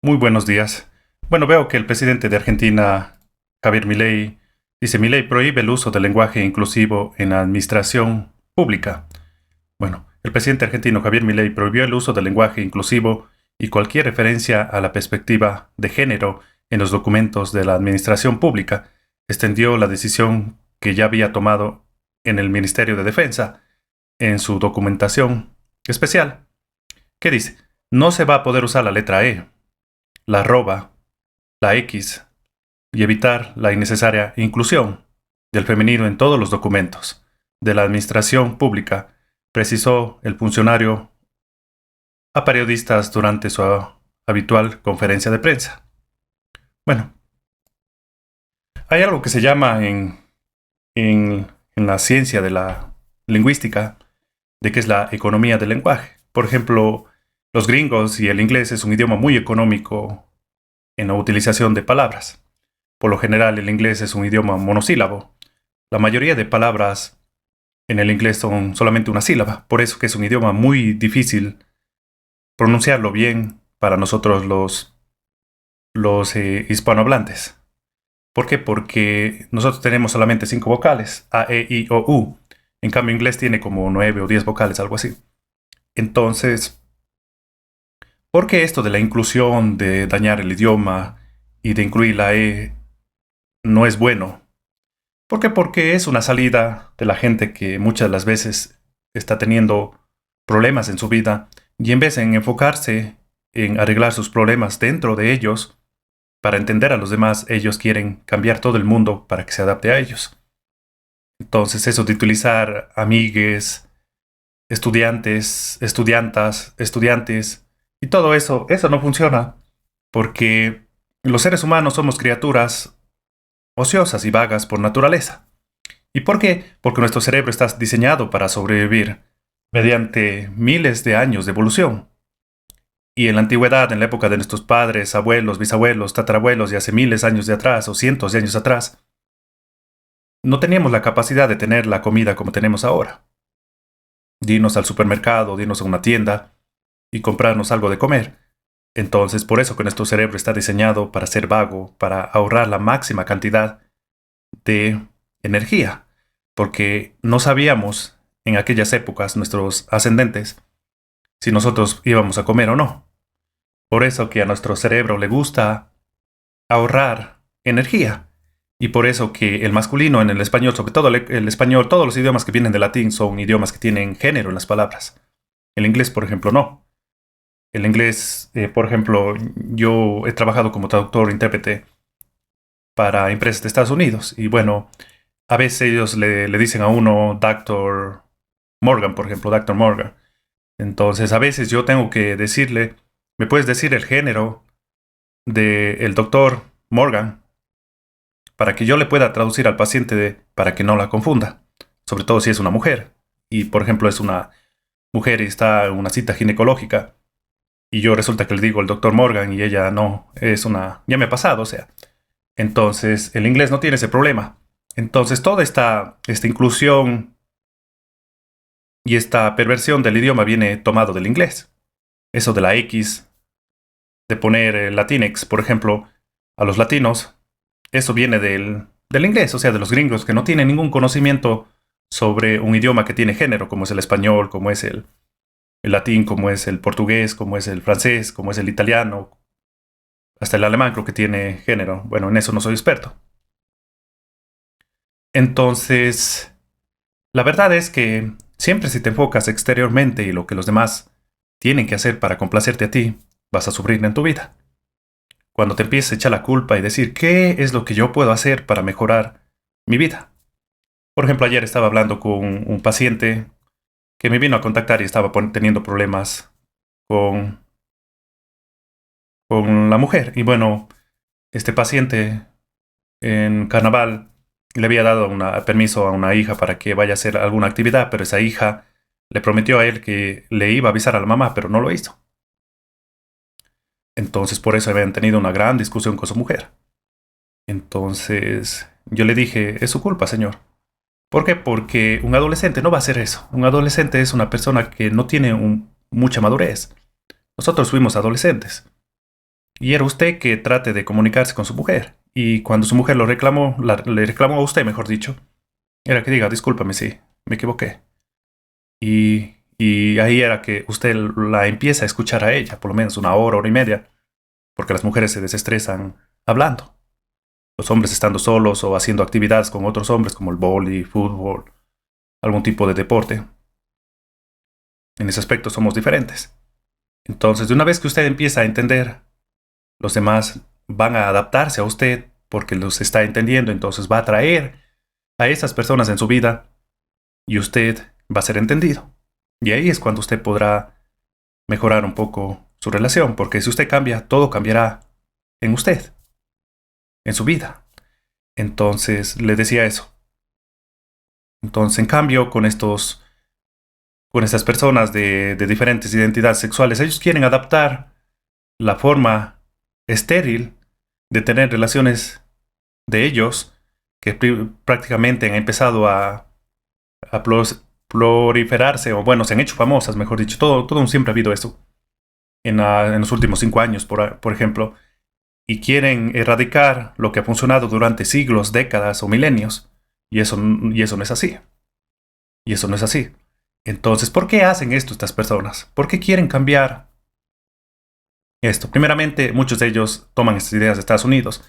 Muy buenos días. Bueno, veo que el presidente de Argentina, Javier Milei, dice: Milei prohíbe el uso del lenguaje inclusivo en la administración pública. Bueno, el presidente argentino Javier Milei prohibió el uso del lenguaje inclusivo y cualquier referencia a la perspectiva de género en los documentos de la administración pública. Extendió la decisión que ya había tomado en el Ministerio de Defensa en su documentación especial. ¿Qué dice? No se va a poder usar la letra E, la arroba, la X y evitar la innecesaria inclusión del femenino en todos los documentos de la administración pública, precisó el funcionario a periodistas durante su habitual conferencia de prensa. Bueno, hay algo que se llama en la ciencia de la lingüística, de que es la economía del lenguaje. Por ejemplo, los gringos y el inglés es un idioma muy económico en la utilización de palabras. Por lo general, el inglés es un idioma monosílabo. La mayoría de palabras en el inglés son solamente una sílaba, por eso que es un idioma muy difícil pronunciarlo bien para nosotros los hispanohablantes. ¿Por qué? Porque nosotros tenemos solamente 5 vocales: A, E, I, O, U. En cambio, inglés tiene como 9 o 10 vocales, algo así. Entonces, ¿por qué esto de la inclusión, de dañar el idioma y de incluir la E no es bueno? ¿Por qué? Porque es una salida de la gente que muchas de las veces está teniendo problemas en su vida y en vez de enfocarse en arreglar sus problemas dentro de ellos, para entender a los demás, ellos quieren cambiar todo el mundo para que se adapte a ellos. Entonces eso de utilizar amigues, estudiantes, estudiantas, estudiantes y todo eso no funciona porque los seres humanos somos criaturas ociosas y vagas por naturaleza. ¿Y por qué? Porque nuestro cerebro está diseñado para sobrevivir mediante miles de años de evolución. Y en la antigüedad, en la época de nuestros padres, abuelos, bisabuelos, tatarabuelos y hace miles de años de atrás o cientos de años atrás, no teníamos la capacidad de tener la comida como tenemos ahora. Dinos al supermercado, dinos a una tienda y comprarnos algo de comer. Entonces, por eso que nuestro cerebro está diseñado para ser vago, para ahorrar la máxima cantidad de energía, porque no sabíamos en aquellas épocas, nuestros ascendentes, si nosotros íbamos a comer o no. Por eso que a nuestro cerebro le gusta ahorrar energía. Y por eso que el masculino en el español, sobre todo el español, todos los idiomas que vienen del latín son idiomas que tienen género en las palabras. El inglés, por ejemplo, no. El inglés, por ejemplo, yo he trabajado como traductor, intérprete para empresas de Estados Unidos. Y bueno, a veces ellos le dicen a uno Doctor Morgan, por ejemplo, Doctor Morgan. Entonces, a veces yo tengo que decirle: ¿me puedes decir el género del doctor Morgan? Para que yo le pueda traducir al paciente para que no la confunda. Sobre todo si es una mujer. Y, por ejemplo, es una mujer y está en una cita ginecológica. Y yo resulta que le digo el doctor Morgan y ella no, es una... Ya me ha pasado, o sea. Entonces, el inglés no tiene ese problema. Entonces, toda esta inclusión y esta perversión del idioma viene tomado del inglés. Eso de la X, de poner el Latinx, por ejemplo, a los latinos, eso viene del inglés, o sea, de los gringos que no tienen ningún conocimiento sobre un idioma que tiene género, como es el español, como es el latín, como es el portugués, como es el francés, como es el italiano, hasta el alemán creo que tiene género. Bueno, en eso no soy experto. Entonces, la verdad es que siempre si te enfocas exteriormente y lo que los demás tienen que hacer para complacerte a ti, vas a sufrir en tu vida. Cuando te empieces a echar la culpa y decir: ¿qué es lo que yo puedo hacer para mejorar mi vida? Por ejemplo, ayer estaba hablando con un paciente que me vino a contactar y estaba teniendo problemas con, con la mujer. Y bueno, este paciente en carnaval le había dado permiso a una hija para que vaya a hacer alguna actividad, pero esa hija le prometió a él que le iba a avisar a la mamá, pero no lo hizo. Entonces por eso habían tenido una gran discusión con su mujer. Entonces yo le dije: es su culpa, señor. ¿Por qué? Porque un adolescente no va a hacer eso. Un adolescente es una persona que no tiene mucha madurez. Nosotros fuimos adolescentes. Y era usted que trate de comunicarse con su mujer. Y cuando su mujer lo reclamó, le reclamó a usted, mejor dicho, era que diga, discúlpame, sí, me equivoqué. Y ahí era que usted la empieza a escuchar a ella, por lo menos una hora y media, porque las mujeres se desestresan hablando. Los hombres estando solos o haciendo actividades con otros hombres como el vóley, fútbol, algún tipo de deporte. En ese aspecto somos diferentes. Entonces, de una vez que usted empieza a entender, los demás van a adaptarse a usted porque los está entendiendo, entonces va a atraer a esas personas en su vida y usted va a ser entendido. Y ahí es cuando usted podrá mejorar un poco su relación, porque si usted cambia, todo cambiará en usted, en su vida. Entonces, le decía eso. Entonces, en cambio, con estas personas de diferentes identidades sexuales, ellos quieren adaptar la forma estéril de tener relaciones de ellos, que prácticamente han empezado a proliferarse, o bueno, se han hecho famosas, mejor dicho, todo siempre ha habido eso, en los últimos 5 años, por ejemplo, y quieren erradicar lo que ha funcionado durante siglos, décadas o milenios, y eso no es así, y eso no es así. Entonces, ¿por qué hacen esto estas personas? ¿Por qué quieren cambiar esto? Primeramente, muchos de ellos toman estas ideas de Estados Unidos,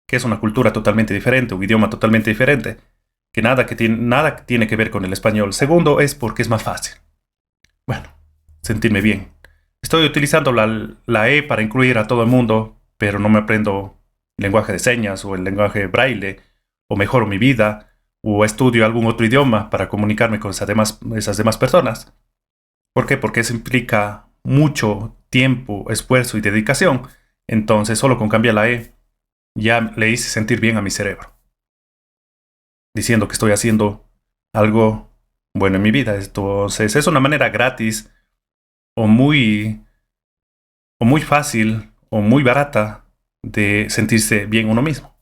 que es una cultura totalmente diferente, un idioma totalmente diferente, que nada tiene que ver con el español. Segundo, es porque es más fácil. Bueno, sentirme bien. Estoy utilizando la E para incluir a todo el mundo, pero no me aprendo el lenguaje de señas o el lenguaje braille, o mejoro mi vida, o estudio algún otro idioma para comunicarme con esas demás personas. ¿Por qué? Porque eso implica mucho tiempo, esfuerzo y dedicación. Entonces, solo con cambiar la E, ya le hice sentir bien a mi cerebro, diciendo que estoy haciendo algo bueno en mi vida. Entonces, es una manera gratis o muy fácil o muy barata de sentirse bien uno mismo.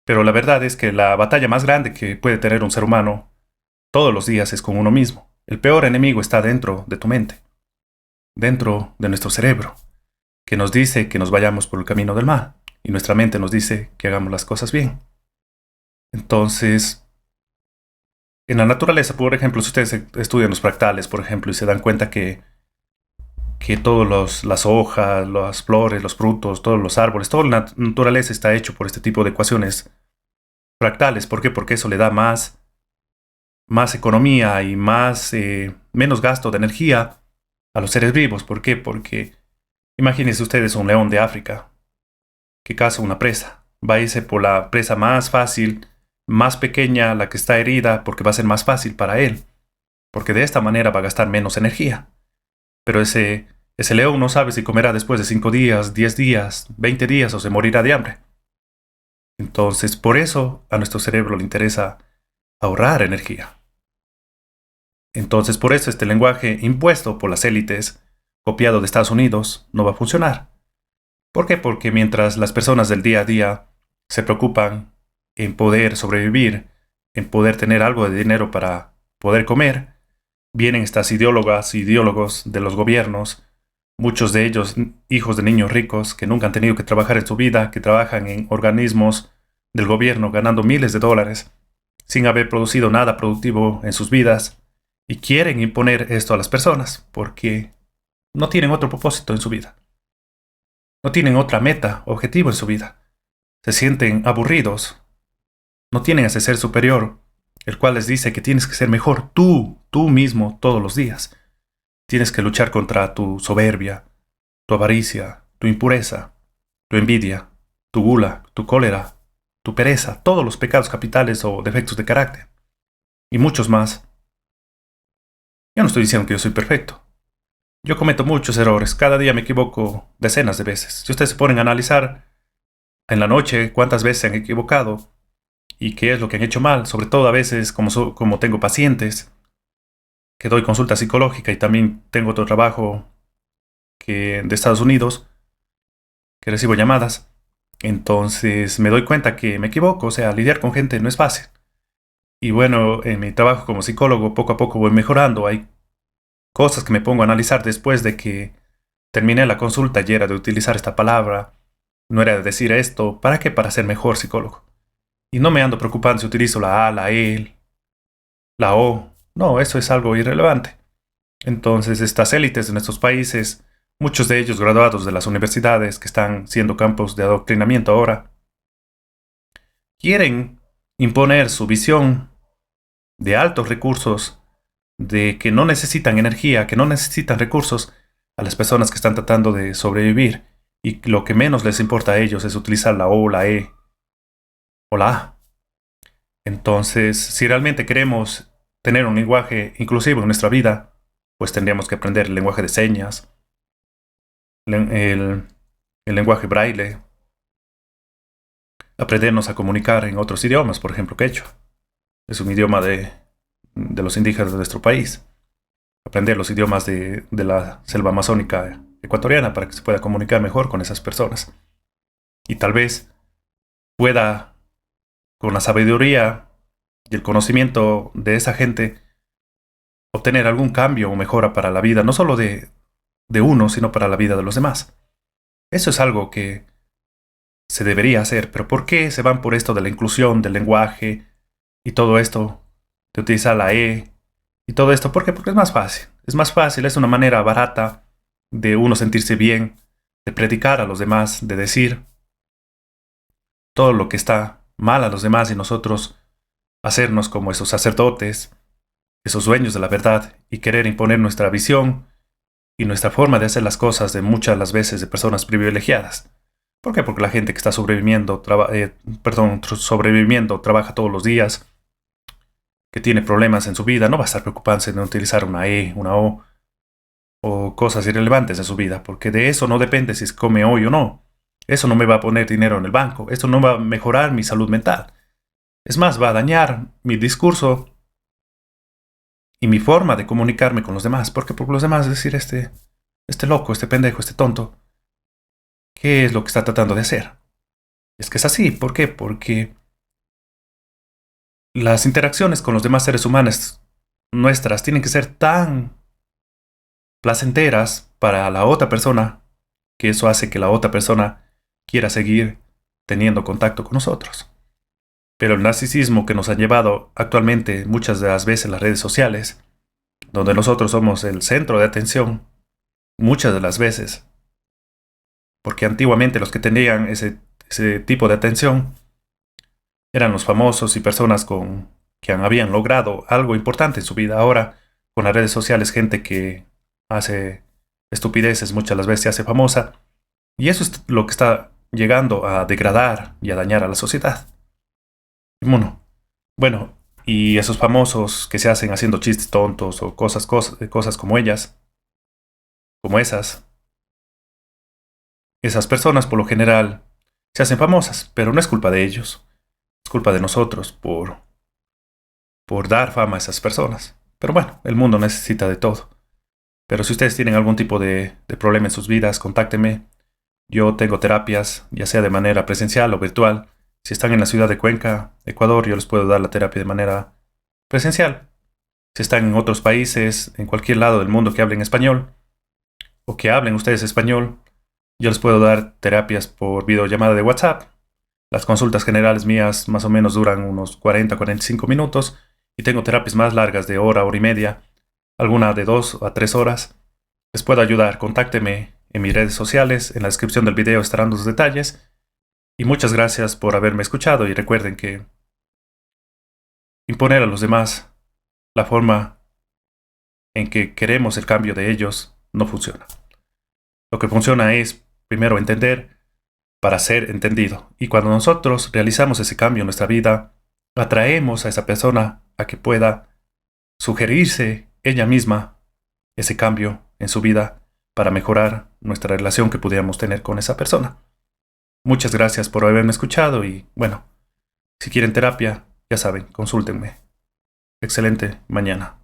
Pero la verdad es que la batalla más grande que puede tener un ser humano todos los días es con uno mismo. El peor enemigo está dentro de tu mente, dentro de nuestro cerebro, que nos dice que nos vayamos por el camino del mal, y nuestra mente nos dice que hagamos las cosas bien. Entonces, en la naturaleza, por ejemplo, si ustedes estudian los fractales, por ejemplo, y se dan cuenta que todas las hojas, las flores, los frutos, todos los árboles, toda la naturaleza está hecho por este tipo de ecuaciones fractales. ¿Por qué? Porque eso le da más economía y menos gasto de energía a los seres vivos. ¿Por qué? Porque imagínense ustedes un león de África que caza una presa. Va a irse por la presa más fácil, más pequeña, la que está herida, porque va a ser más fácil para él. Porque de esta manera va a gastar menos energía. Pero ese león no sabe si comerá después de 5 días, 10 días, 20 días o se morirá de hambre. Entonces, por eso a nuestro cerebro le interesa ahorrar energía. Entonces, por eso este lenguaje impuesto por las élites, copiado de Estados Unidos, no va a funcionar. ¿Por qué? Porque mientras las personas del día a día se preocupan en poder sobrevivir, en poder tener algo de dinero para poder comer, vienen estas ideólogas y ideólogos de los gobiernos, muchos de ellos hijos de niños ricos que nunca han tenido que trabajar en su vida, que trabajan en organismos del gobierno ganando miles de dólares, sin haber producido nada productivo en sus vidas, y quieren imponer esto a las personas porque no tienen otro propósito en su vida. No tienen otra meta, objetivo en su vida. Se sienten aburridos. No tienen ese ser superior, el cual les dice que tienes que ser mejor tú mismo todos los días. Tienes que luchar contra tu soberbia, tu avaricia, tu impureza, tu envidia, tu gula, tu cólera, tu pereza, todos los pecados capitales o defectos de carácter, y muchos más. Yo no estoy diciendo que yo soy perfecto. Yo cometo muchos errores, cada día me equivoco decenas de veces. Si ustedes se ponen a analizar en la noche cuántas veces se han equivocado y qué es lo que han hecho mal, sobre todo a veces como tengo pacientes, que doy consulta psicológica y también tengo otro trabajo de Estados Unidos, que recibo llamadas, entonces me doy cuenta que me equivoco, o sea, lidiar con gente no es fácil. Y bueno, en mi trabajo como psicólogo poco a poco voy mejorando, hay cosas que me pongo a analizar después de que terminé la consulta y era de utilizar esta palabra, no era de decir esto, ¿para qué? Para ser mejor psicólogo. Y no me ando preocupando si utilizo la A, la E, la O. No, eso es algo irrelevante. Entonces, estas élites de nuestros países, muchos de ellos graduados de las universidades que están siendo campos de adoctrinamiento ahora, quieren imponer su visión de altos recursos, de que no necesitan energía, que no necesitan recursos a las personas que están tratando de sobrevivir y lo que menos les importa a ellos es utilizar la O, la E o la A. Entonces, si realmente queremos tener un lenguaje inclusivo en nuestra vida, pues tendríamos que aprender el lenguaje de señas, el, el lenguaje braille, aprendernos a comunicar en otros idiomas, por ejemplo, quechua. Es un idioma de los indígenas de nuestro país. Aprender los idiomas de la selva amazónica ecuatoriana para que se pueda comunicar mejor con esas personas. Y tal vez pueda, con la sabiduría y el conocimiento de esa gente, obtener algún cambio o mejora para la vida, no solo de uno, sino para la vida de los demás. Eso es algo que se debería hacer, pero ¿por qué se van por esto de la inclusión del lenguaje y todo esto, de utilizar la E y todo esto? ¿Por qué? Porque es más fácil. Es más fácil, es una manera barata de uno sentirse bien, de predicar a los demás, de decir todo lo que está mal a los demás y nosotros hacernos como esos sacerdotes, esos dueños de la verdad y querer imponer nuestra visión y nuestra forma de hacer las cosas de muchas las veces de personas privilegiadas. ¿Por qué? Porque la gente que está sobreviviendo, sobreviviendo, trabaja todos los días, que tiene problemas en su vida, no va a estar preocupándose de utilizar una E, una o cosas irrelevantes en su vida, porque de eso no depende si come hoy o no. Eso no me va a poner dinero en el banco, eso no va a mejorar mi salud mental. Es más, va a dañar mi discurso y mi forma de comunicarme con los demás. ¿Por qué? Porque los demás decir este loco, este pendejo, este tonto, ¿qué es lo que está tratando de hacer? Es que es así. ¿Por qué? Porque las interacciones con los demás seres humanos nuestras tienen que ser tan placenteras para la otra persona que eso hace que la otra persona quiera seguir teniendo contacto con nosotros. Pero el narcisismo que nos han llevado actualmente muchas de las veces las redes sociales, donde nosotros somos el centro de atención, muchas de las veces, porque antiguamente los que tenían ese tipo de atención eran los famosos y personas que habían logrado algo importante en su vida. Ahora, con las redes sociales, gente que hace estupideces muchas las veces se hace famosa, y eso es lo que está llegando a degradar y a dañar a la sociedad. Bueno, y esos famosos que se hacen haciendo chistes tontos o cosas como ellas, como esas personas por lo general se hacen famosas, pero no es culpa de ellos, es culpa de nosotros por dar fama a esas personas. Pero bueno, el mundo necesita de todo. Pero si ustedes tienen algún tipo de problema en sus vidas, contáctenme. Yo tengo terapias, ya sea de manera presencial o virtual. Si están en la ciudad de Cuenca, Ecuador, yo les puedo dar la terapia de manera presencial. Si están en otros países, en cualquier lado del mundo que hablen español, o que hablen ustedes español, yo les puedo dar terapias por videollamada de WhatsApp. Las consultas generales mías más o menos duran unos 40-45 minutos y tengo terapias más largas de hora y media, alguna de 2 a 3 horas. Les puedo ayudar, contácteme en mis redes sociales, en la descripción del video estarán los detalles. Y muchas gracias por haberme escuchado y recuerden que imponer a los demás la forma en que queremos el cambio de ellos no funciona. Lo que funciona es primero entender para ser entendido. Y cuando nosotros realizamos ese cambio en nuestra vida, atraemos a esa persona a que pueda sugerirse ella misma ese cambio en su vida para mejorar nuestra relación que pudiéramos tener con esa persona. Muchas gracias por haberme escuchado y bueno, si quieren terapia, ya saben, consúltenme. Excelente mañana.